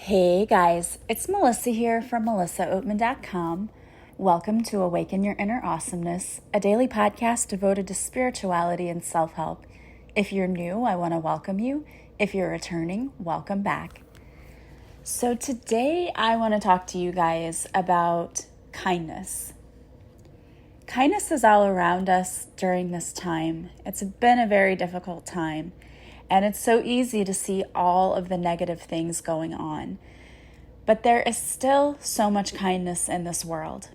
Hey guys, it's Melissa here from melissaoatman.com. Welcome to Awaken Your Inner Awesomeness, a daily podcast devoted to spirituality and self-help. If you're new, I want to welcome you. If you're returning, welcome back. So today I want to talk to you guys about kindness. Kindness is all around us during this time. It's been a very difficult time. And it's so easy to see all of the negative things going on. But there is still so much kindness in this world.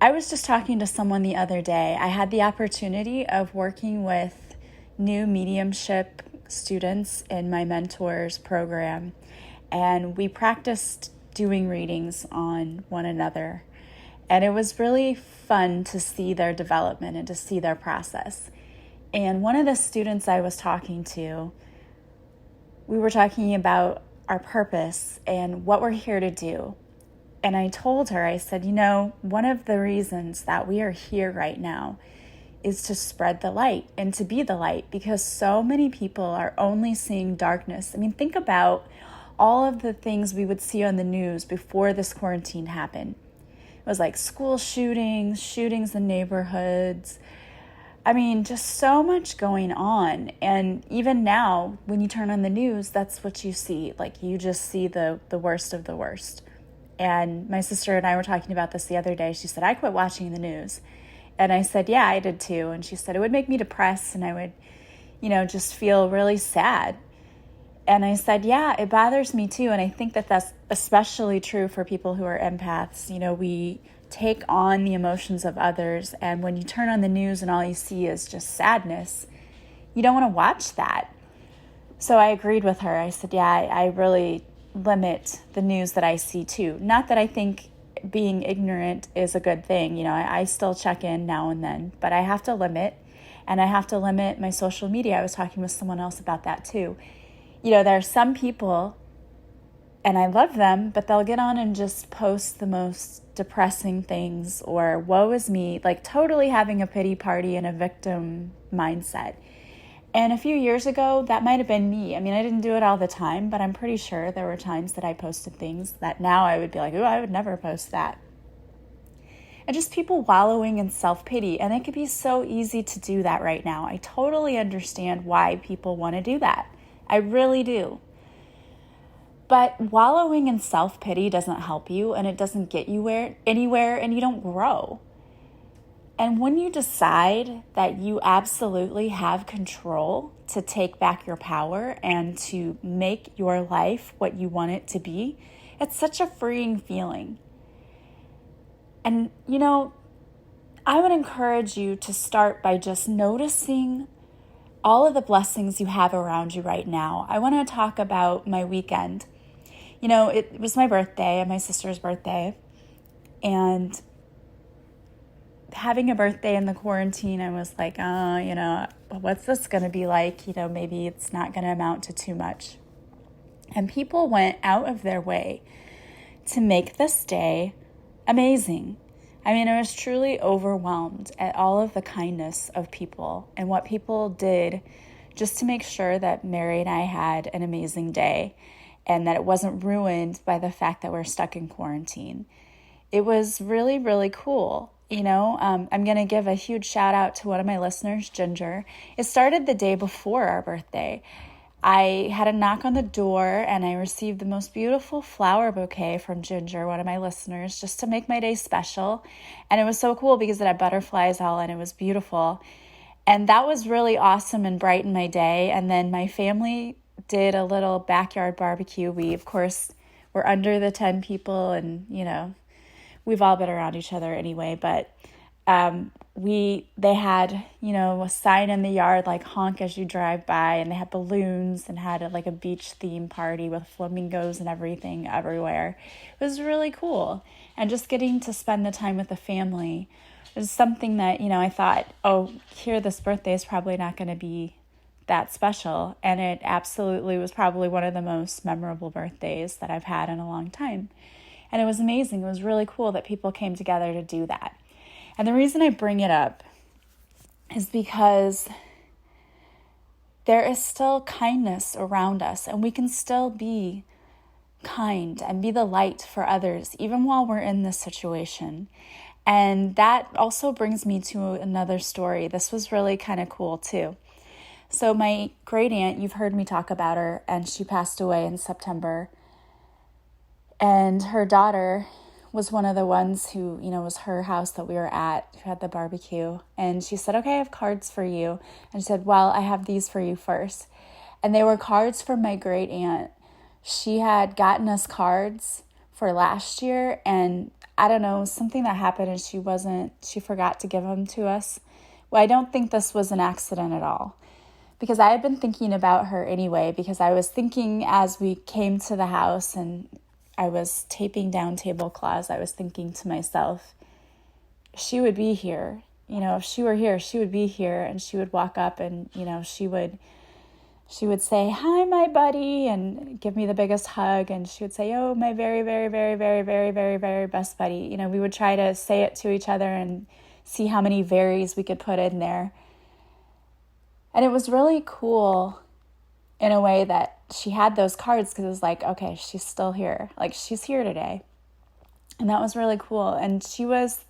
I was just talking to someone the other day. I had the opportunity of working with new mediumship students in my mentor's program. And we practiced doing readings on one another. And it was really fun to see their development and to see their process. And one of the students I was talking to, we were talking about our purpose and what we're here to do. And I told her, I said, one of the reasons that we are here right now is to spread the light and to be the light, because so many people are only seeing darkness. I mean, think about all of the things we would see on the news before this quarantine happened. It was like school shootings in neighborhoods. I mean, just so much going on. And even now, when you turn on the news, that's what you see. Like, you just see the worst of the worst. And my sister and I were talking about this the other day. She said, I quit watching the news. And I said, yeah, I did too. And she said, it would make me depressed and I would, just feel really sad. And I said, yeah, it bothers me too. And I think that that's especially true for people who are empaths. We take on the emotions of others. And when you turn on the news and all you see is just sadness, you don't want to watch that. So I agreed with her. I said, yeah, I really limit the news that I see too. Not that I think being ignorant is a good thing. I still check in now and then, but I have to limit, and I have to limit my social media. I was talking with someone else about that too. There are some people, and I love them, but they'll get on and just post the most depressing things, or woe is me, like totally having a pity party and a victim mindset. And a few years ago, that might have been me. I mean, I didn't do it all the time, but I'm pretty sure there were times that I posted things that now I would be like, ooh, I would never post that. And just people wallowing in self-pity. And it could be so easy to do that right now. I totally understand why people want to do that. I really do. But wallowing in self-pity doesn't help you, and it doesn't get you anywhere, and you don't grow. And when you decide that you absolutely have control to take back your power and to make your life what you want it to be, it's such a freeing feeling. And, I would encourage you to start by just noticing all of the blessings you have around you right now. I want to talk about my weekend. It was my birthday and my sister's birthday, and having a birthday in the quarantine, I was like, what's this going to be like? Maybe it's not going to amount to too much. And people went out of their way to make this day amazing. I mean, I was truly overwhelmed at all of the kindness of people and what people did just to make sure that Mary and I had an amazing day, and that it wasn't ruined by the fact that we're stuck in quarantine. It was really, really cool. I'm going to give a huge shout out to one of my listeners, Ginger. It started the day before our birthday. I had a knock on the door and I received the most beautiful flower bouquet from Ginger, one of my listeners, just to make my day special. And it was so cool because it had butterflies all and it was beautiful. And that was really awesome and brightened my day. And then my family did a little backyard barbecue. We, of course, were under the 10 people, and, we've all been around each other anyway, but they had, a sign in the yard like honk as you drive by, and they had balloons and had a beach theme party with flamingos and everything everywhere. It was really cool. And just getting to spend the time with the family was something that, I thought, this birthday is probably not going to be that special. And it absolutely was probably one of the most memorable birthdays that I've had in a long time. And it was amazing. It was really cool that people came together to do that. And the reason I bring it up is because there is still kindness around us, and we can still be kind and be the light for others, even while we're in this situation. And that also brings me to another story. This was really kind of cool too. So my great aunt, you've heard me talk about her, and she passed away in September. And her daughter was one of the ones who, was her house that we were at, who had the barbecue. And she said, okay, I have cards for you. And she said, well, I have these for you first. And they were cards from my great aunt. She had gotten us cards for last year, and I don't know, something that happened and she forgot to give them to us. Well, I don't think this was an accident at all, because I had been thinking about her anyway, because I was thinking as we came to the house and I was taping down tablecloths, I was thinking to myself, she would be here. If she were here, she would be here, and she would walk up and, she would say, hi, my buddy, and give me the biggest hug. And she would say, oh, my very, very, very, very, very, very, very best buddy. We would try to say it to each other and see how many veries we could put in there. And it was really cool in a way that she had those cards, because it was like, okay, she's still here. Like, she's here today. And that was really cool. And she was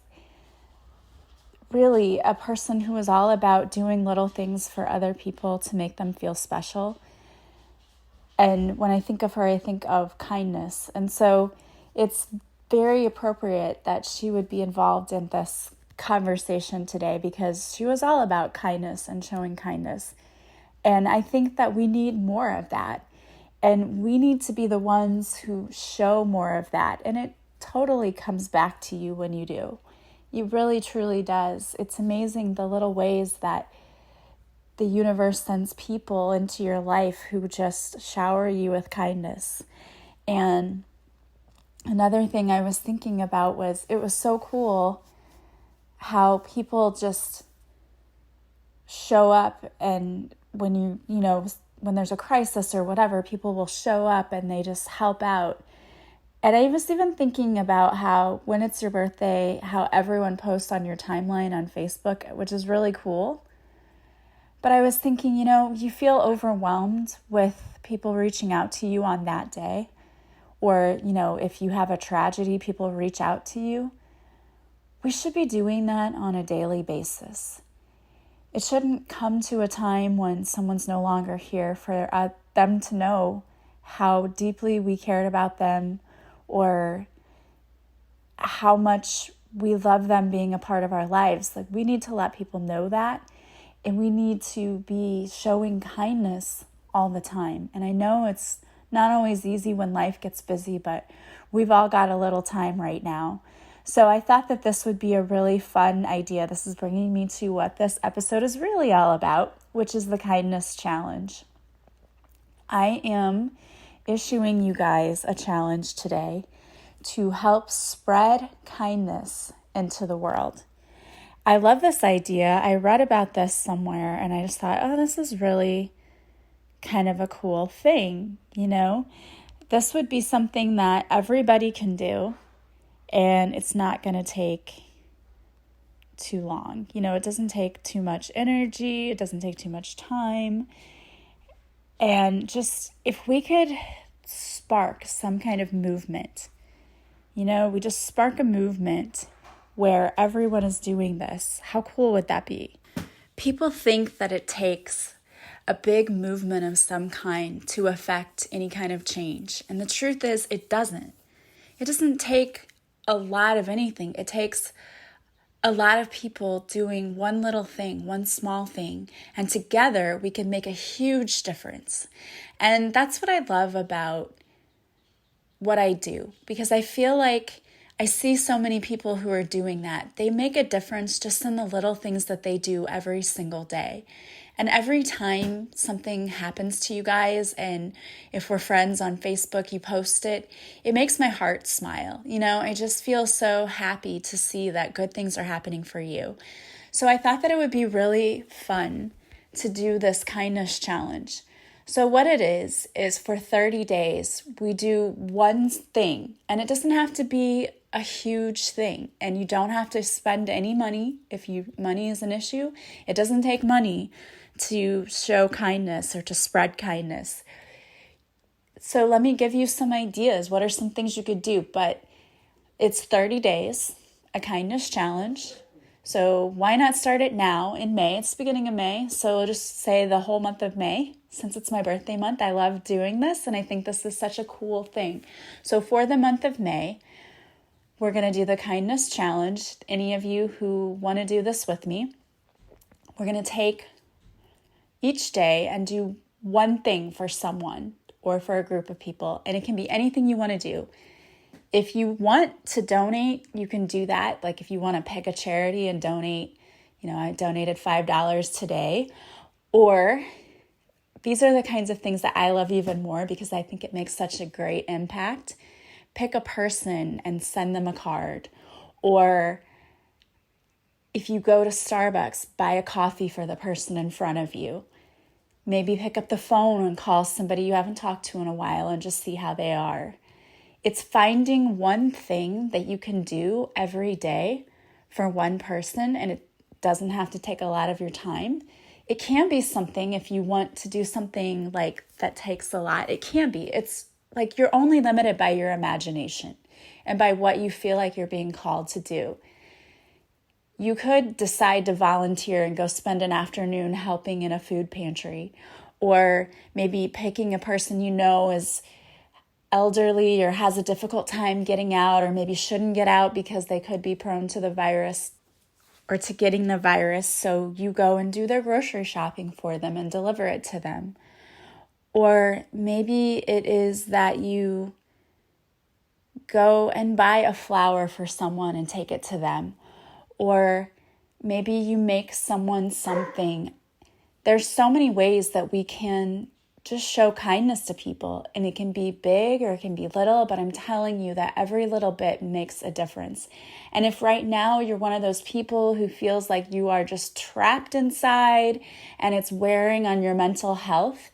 really a person who was all about doing little things for other people to make them feel special. And when I think of her, I think of kindness. And so it's very appropriate that she would be involved in this conversation today, because she was all about kindness and showing kindness. And I think that we need more of that. And we need to be the ones who show more of that. And it totally comes back to you when you do. It really, truly does. It's amazing the little ways that the universe sends people into your life who just shower you with kindness. And another thing I was thinking about was, it was so cool how people just show up, and when when there's a crisis or whatever, people will show up and they just help out. And I was even thinking about how when it's your birthday, how everyone posts on your timeline on Facebook, which is really cool. But I was thinking, you feel overwhelmed with people reaching out to you on that day. Or, if you have a tragedy, people reach out to you. We should be doing that on a daily basis. It shouldn't come to a time when someone's no longer here for them to know how deeply we cared about them, or how much we love them being a part of our lives. Like, we need to let people know that, and we need to be showing kindness all the time. And I know it's not always easy when life gets busy, but we've all got a little time right now. So I thought that this would be a really fun idea. This is bringing me to what this episode is really all about, which is the kindness challenge. I am issuing you guys a challenge today to help spread kindness into the world. I love this idea. I read about this somewhere, and I just thought, this is really kind of a cool thing. This would be something that everybody can do, and it's not going to take too long. It doesn't take too much energy. It doesn't take too much time. And just, if we could spark some kind of movement, we just spark a movement where everyone is doing this, how cool would that be? People think that it takes a big movement of some kind to affect any kind of change. And the truth is, it doesn't. It doesn't take a lot of anything. It takes a lot of people doing one little thing, one small thing, and together we can make a huge difference. And that's what I love about what I do, because I feel like I see so many people who are doing that. They make a difference just in the little things that they do every single day. And every time something happens to you guys, and if we're friends on Facebook, you post it, it makes my heart smile. I just feel so happy to see that good things are happening for you. So I thought that it would be really fun to do this kindness challenge. So what it is for 30 days, we do one thing, and it doesn't have to be a huge thing, and you don't have to spend any money. If money is an issue, it doesn't take money to show kindness or to spread kindness. So let me give you some ideas. What are some things you could do? But it's 30 days, a kindness challenge. So why not start it now in May? It's the beginning of May. So we'll just say the whole month of May. Since it's my birthday month, I love doing this, and I think this is such a cool thing. So for the month of May, we're going to do the kindness challenge. Any of you who want to do this with me, we're going to take each day and do one thing for someone or for a group of people. And it can be anything you want to do. If you want to donate, you can do that. Like if you want to pick a charity and donate, I donated $5 today. Or these are the kinds of things that I love even more because I think it makes such a great impact. Pick a person and send them a card. Or if you go to Starbucks, buy a coffee for the person in front of you. Maybe pick up the phone and call somebody you haven't talked to in a while and just see how they are. It's finding one thing that you can do every day for one person, and it doesn't have to take a lot of your time. It can be something if you want to do something like that takes a lot. It can be. It's like you're only limited by your imagination and by what you feel like you're being called to do. You could decide to volunteer and go spend an afternoon helping in a food pantry, or maybe picking a person you know is elderly or has a difficult time getting out, or maybe shouldn't get out because they could be prone to the virus or to getting the virus. So you go and do their grocery shopping for them and deliver it to them. Or maybe it is that you go and buy a flower for someone and take it to them. Or maybe you make someone something. There's so many ways that we can just show kindness to people, and it can be big or it can be little, but I'm telling you that every little bit makes a difference. And if right now you're one of those people who feels like you are just trapped inside and it's wearing on your mental health,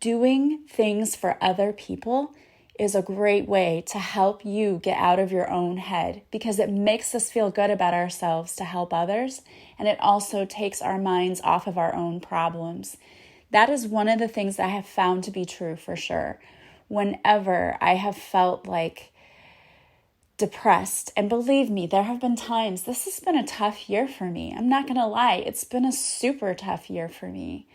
doing things for other people is a great way to help you get out of your own head, because it makes us feel good about ourselves to help others, and it also takes our minds off of our own problems. That is one of the things that I have found to be true for sure. Whenever I have felt like depressed, and believe me, there have been times, this has been a tough year for me. I'm not going to lie, it's been a super tough year for me.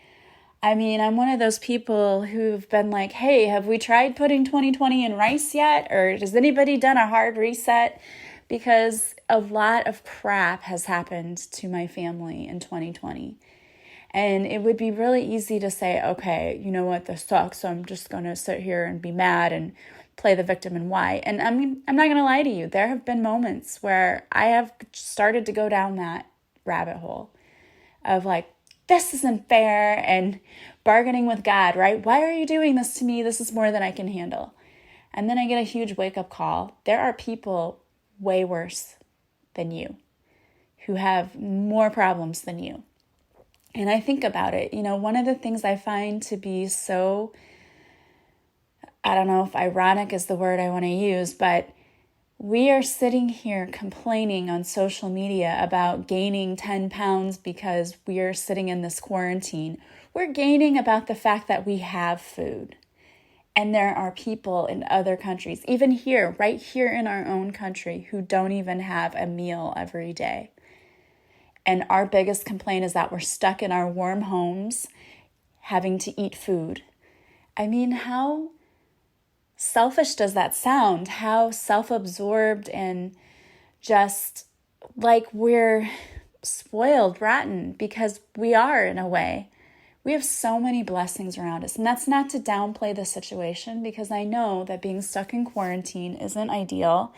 I mean, I'm one of those people who've been like, hey, have we tried putting 2020 in rice yet? Or has anybody done a hard reset? Because a lot of crap has happened to my family in 2020. And it would be really easy to say, okay, you know what, this sucks, so I'm just going to sit here and be mad and play the victim and why. And I mean, I'm not going to lie to you. There have been moments where I have started to go down that rabbit hole of like, this isn't fair, and bargaining with God, right? Why are you doing this to me? This is more than I can handle. And then I get a huge wake-up call. There are people way worse than you who have more problems than you. And I think about it. One of the things I find to be so, I don't know if ironic is the word I want to use, but we are sitting here complaining on social media about gaining 10 pounds because we are sitting in this quarantine. We're gaining about the fact that we have food. And there are people in other countries, even here, right here in our own country, who don't even have a meal every day. And our biggest complaint is that we're stuck in our warm homes having to eat food. I mean, how selfish does that sound? How self-absorbed and just like we're spoiled, rotten, because we are in a way. We have so many blessings around us. And that's not to downplay the situation, because I know that being stuck in quarantine isn't ideal.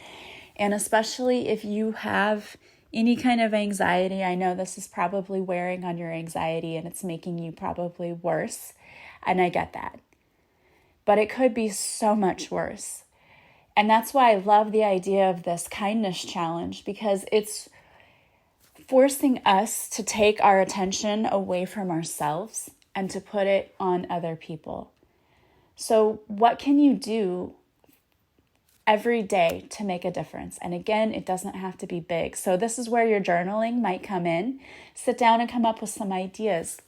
And especially if you have any kind of anxiety, I know this is probably wearing on your anxiety and it's making you probably worse. And I get that. But it could be so much worse. And that's why I love the idea of this kindness challenge, because it's forcing us to take our attention away from ourselves and to put it on other people. So what can you do every day to make a difference? And again, it doesn't have to be big. So this is where your journaling might come in. Sit down and come up with some ideas.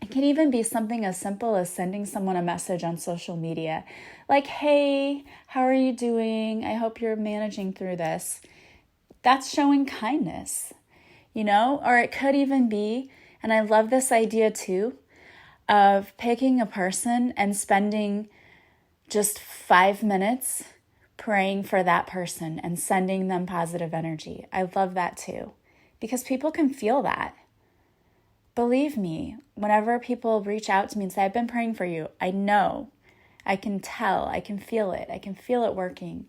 It can even be something as simple as sending someone a message on social media. Like, hey, how are you doing? I hope you're managing through this. That's showing kindness, Or it could even be, and I love this idea too, of picking a person and spending just 5 minutes praying for that person and sending them positive energy. I love that too, because people can feel that. Believe me, whenever people reach out to me and say, I've been praying for you, I know, I can tell, I can feel it. I can feel it working.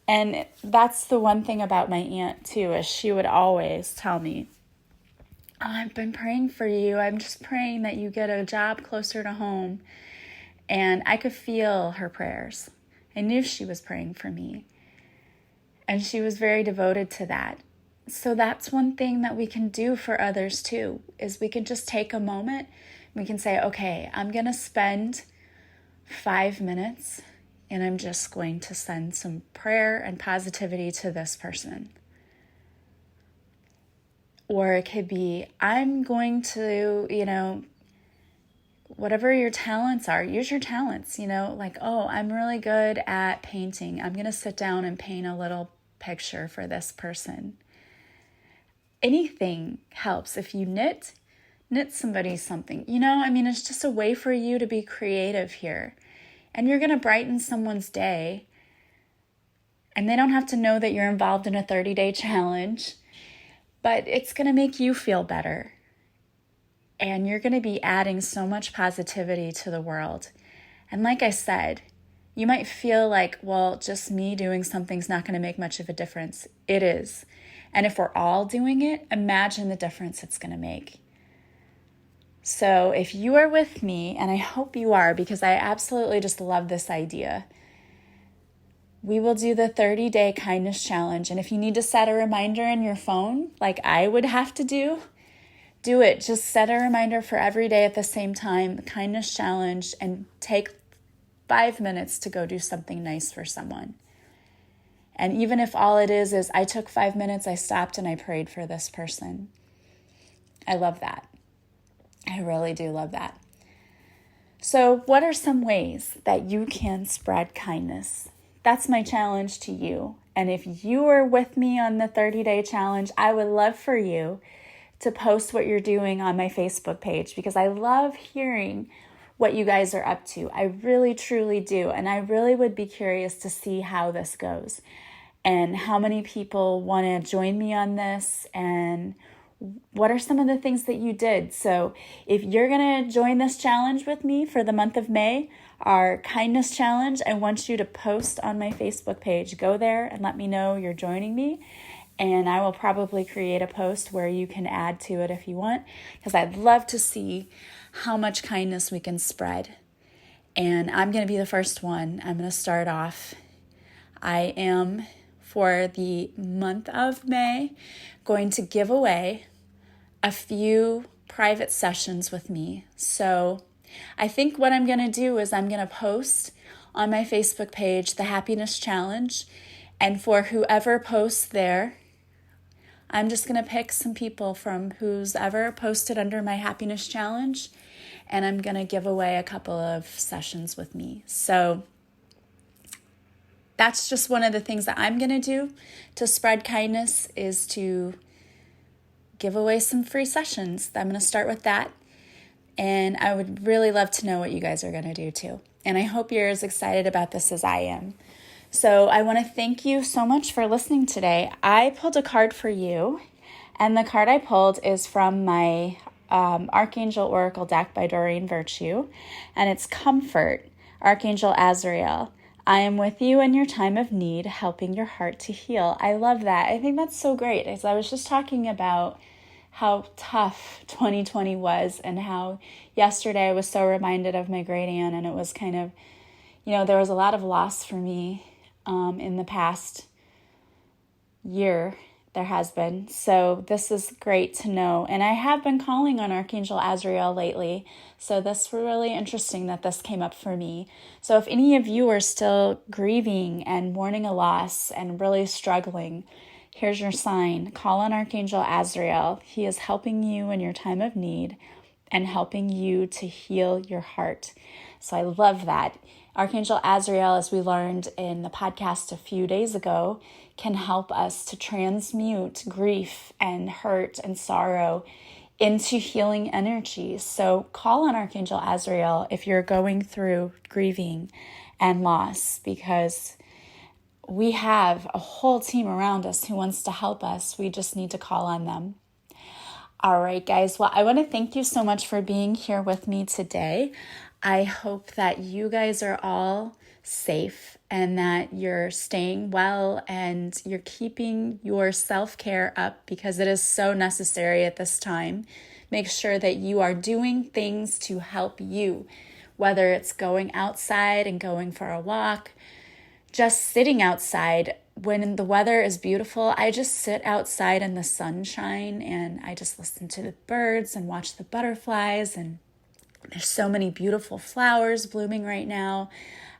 And that's the one thing about my aunt too, is she would always tell me, oh, I've been praying for you. I'm just praying that you get a job closer to home. And I could feel her prayers. I knew she was praying for me. And she was very devoted to that. So that's one thing that we can do for others too, is we can just take a moment. We can say, okay, I'm going to spend 5 minutes and I'm just going to send some prayer and positivity to this person. Or it could be, I'm going to, whatever your talents are, use your talents, like, oh, I'm really good at painting. I'm going to sit down and paint a little picture for this person. Anything helps. If you knit somebody something, it's just a way for you to be creative here. And you're going to brighten someone's day. And they don't have to know that you're involved in a 30-day challenge, but it's going to make you feel better. And you're going to be adding so much positivity to the world. And like I said, you might feel like, well, just me doing something's not going to make much of a difference. It is. And if we're all doing it, imagine the difference it's going to make. So if you are with me, and I hope you are, because I absolutely just love this idea, we will do the 30-day kindness challenge. And if you need to set a reminder in your phone, like I would have to do it. Just set a reminder for every day at the same time, the kindness challenge, and take 5 minutes to go do something nice for someone. And even if all it is I took 5 minutes, I stopped and I prayed for this person. I love that. I really do love that. So what are some ways that you can spread kindness? That's my challenge to you. And if you are with me on the 30-day challenge, I would love for you to post what you're doing on my Facebook page, because I love hearing what you guys are up to. I really, truly do. And I really would be curious to see how this goes and how many people want to join me on this and what are some of the things that you did. So if you're going to join this challenge with me for the month of May, our kindness challenge, I want you to post on my Facebook page. Go there and let me know you're joining me. And I will probably create a post where you can add to it if you want, because I'd love to see how much kindness we can spread. And I'm going to be the first one. I'm going to start off. I am, for the month of May, going to give away a few private sessions with me. So I think what I'm going to do is I'm going to post on my Facebook page the happiness challenge. And for whoever posts there, I'm just going to pick some people from who's ever posted under my happiness challenge, and I'm going to give away a couple of sessions with me. So that's just one of the things that I'm going to do to spread kindness, is to give away some free sessions. I'm going to start with that, and I would really love to know what you guys are going to do too. And I hope you're as excited about this as I am. So I want to thank you so much for listening today. I pulled a card for you, and the card I pulled is from my Archangel Oracle deck by Doreen Virtue, and it's Comfort, Archangel Azrael. I am with you in your time of need, helping your heart to heal. I love that. I think that's so great. As I was just talking about how tough 2020 was, and how yesterday I was so reminded of my great aunt, and it was kind of, there was a lot of loss for me in the past year. There has been. So this is great to know. And I have been calling on Archangel Azrael lately. So this was really interesting that this came up for me. So if any of you are still grieving and mourning a loss and really struggling, here's your sign. Call on Archangel Azrael. He is helping you in your time of need. and helping you to heal your heart. So I love that. Archangel Azrael, as we learned in the podcast a few days ago, can help us to transmute grief and hurt and sorrow into healing energy. So call on Archangel Azrael if you're going through grieving and loss, because we have a whole team around us who wants to help us. We just need to call on them. All right, guys. Well, I want to thank you so much for being here with me today. I hope that you guys are all safe and that you're staying well and you're keeping your self-care up, because it is so necessary at this time. Make sure that you are doing things to help you, whether it's going outside and going for a walk, just sitting outside. When the weather is beautiful, I just sit outside in the sunshine and I just listen to the birds and watch the butterflies, and there's so many beautiful flowers blooming right now.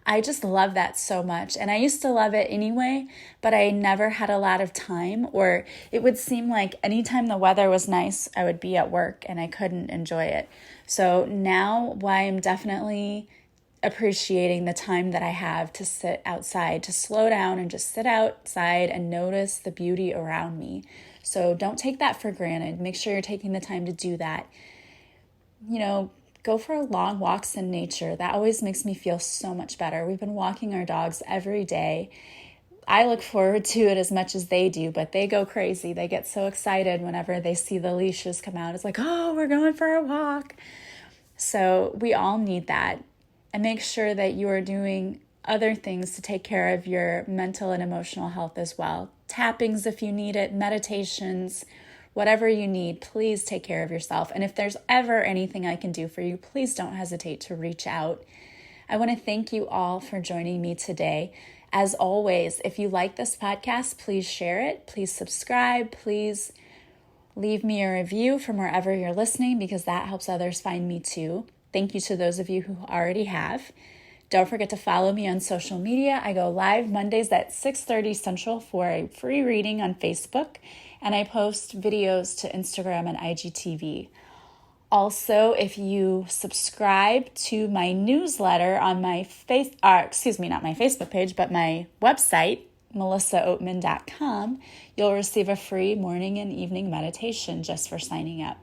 I just love that so much. And I used to love it anyway, but I never had a lot of time, or it would seem like anytime the weather was nice, I would be at work and I couldn't enjoy it. So now I'm definitely appreciating the time that I have to sit outside, to slow down and just sit outside and notice the beauty around me. So don't take that for granted. Make sure you're taking the time to do that. Go for long walks in nature. That always makes me feel so much better. We've been walking our dogs every day. I look forward to it as much as they do, but they go crazy. They get so excited whenever they see the leashes come out. It's like, oh, we're going for a walk. So we all need that. And make sure that you are doing other things to take care of your mental and emotional health as well. Tappings if you need it, meditations, whatever you need, please take care of yourself. And if there's ever anything I can do for you, please don't hesitate to reach out. I want to thank you all for joining me today. As always, if you like this podcast, please share it. Please subscribe. Please leave me a review from wherever you're listening, because that helps others find me too. Thank you to those of you who already have. Don't forget to follow me on social media. I go live Mondays at 6:30 Central for a free reading on Facebook, and I post videos to Instagram and IGTV. Also, if you subscribe to my newsletter on my not my Facebook page, but my website, melissaoatman.com, you'll receive a free morning and evening meditation just for signing up.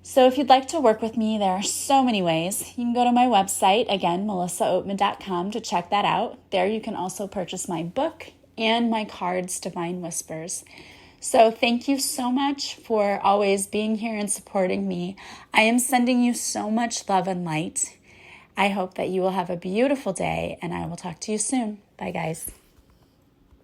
So if you'd like to work with me, there are so many ways. You can go to my website, again, melissaoatman.com, to check that out. There you can also purchase my book and my cards, Divine Whispers. So thank you so much for always being here and supporting me. I am sending you so much love and light. I hope that you will have a beautiful day, and I will talk to you soon. Bye, guys.